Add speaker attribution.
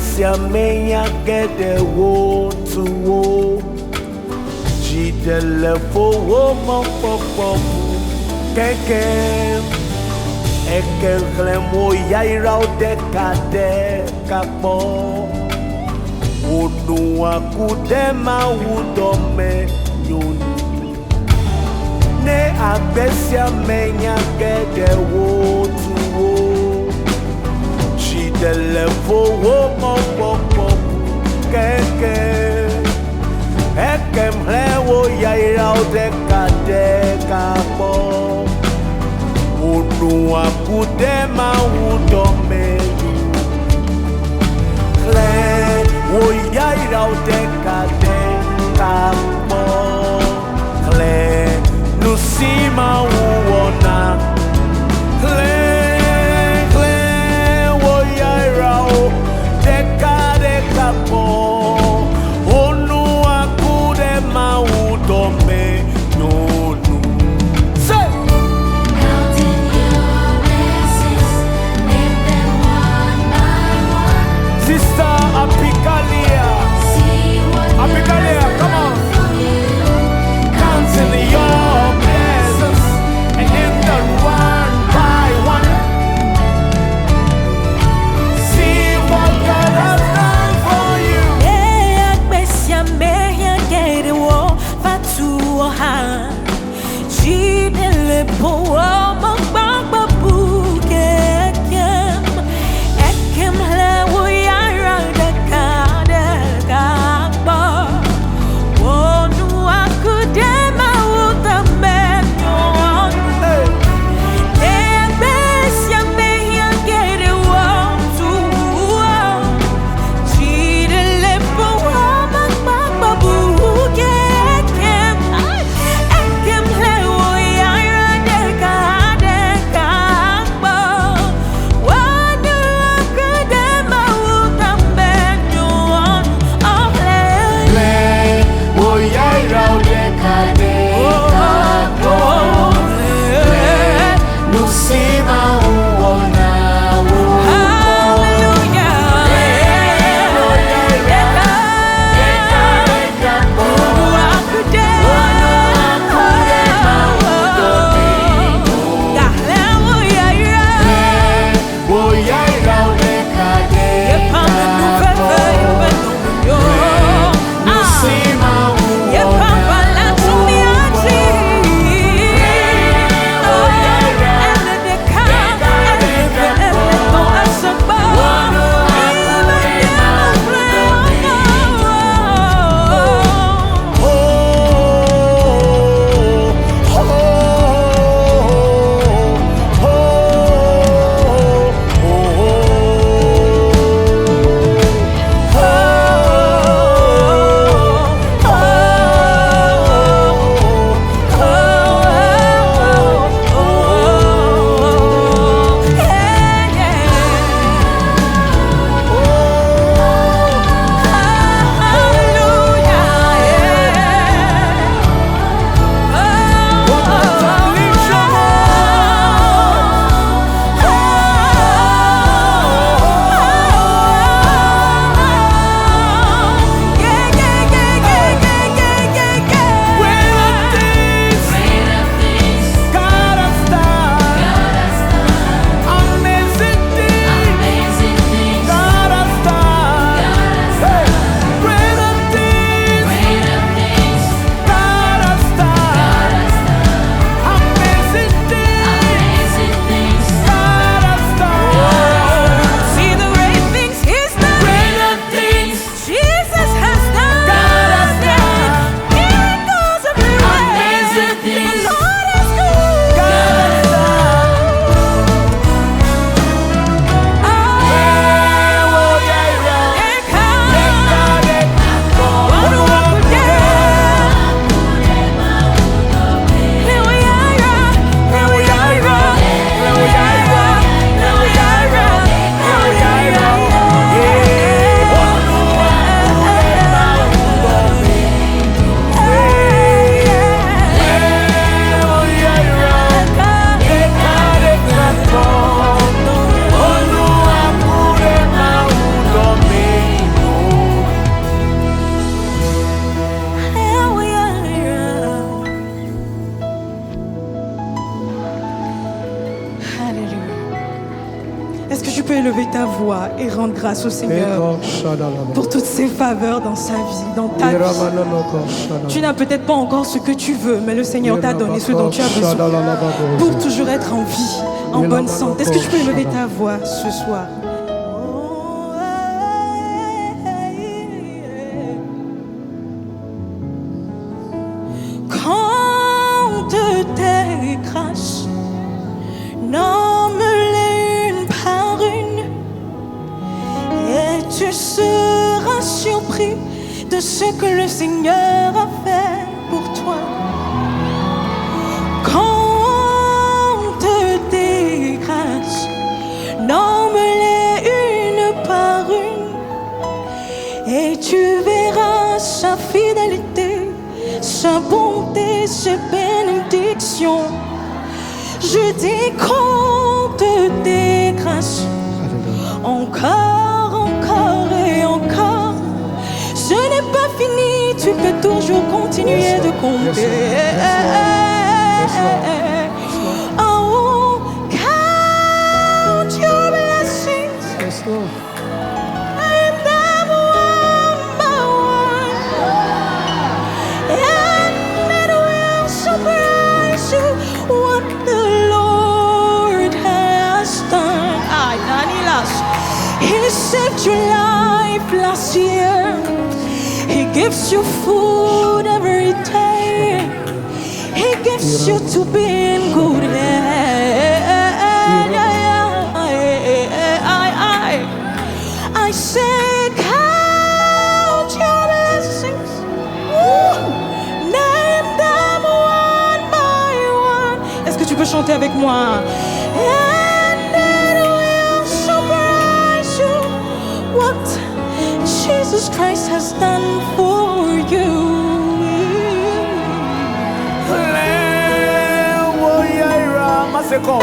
Speaker 1: Abesia menya gede wo to wo. Jidele fo wo mo popo keke. Eke glemo Yayra de kade kapo. Onu aku de Mawuto me nyoni. Ne abesia menya gede wo to wo. Jidele fo wo mo popo keke. Eke glemo Yayra de kade kapo. Onu aku de Mawuto me nyoni. O Yayra de kade kapo. Kle nusima uona. Kle o Yayra de kade kapo. Onu aku de Mawuto me nyoni. Say.
Speaker 2: Counting your blessings, name them one by one.
Speaker 1: Sister Apikalia.
Speaker 2: See what
Speaker 1: Apikalia, come on.
Speaker 2: for you.
Speaker 1: Counting your blessings,
Speaker 3: ta voix et rendre grâce au Seigneur pour toutes ses faveurs dans sa vie, dans ta vie. Tu n'as peut-être pas encore ce que tu veux, mais le Seigneur t'a donné ce dont tu as besoin pour toujours être en vie, en bonne santé. Est-ce que tu peux élever ta voix ce soir? Compte tes grâces, nomme-les une par une, et tu seras surpris de ce que le Seigneur a fait pour toi. Compte tes grâces, nomme-les une par une, et tu verras sa fidélité, sa bonté, ses bénédictions. Je dis compte tes grâces, encore, encore et encore. Ce n'est pas fini, tu peux toujours continuer de compter. Oh, count your blessings. And them one by one. And it will surprise you what the Lord has done. He saved your life last year. He gives you food every day. He gives you to be in good health. I say count your blessings. Name them one by one. Est-ce que tu peux chanter avec moi? And it will surprise you what Jesus Christ has done for you.
Speaker 1: Yayra, Maseko.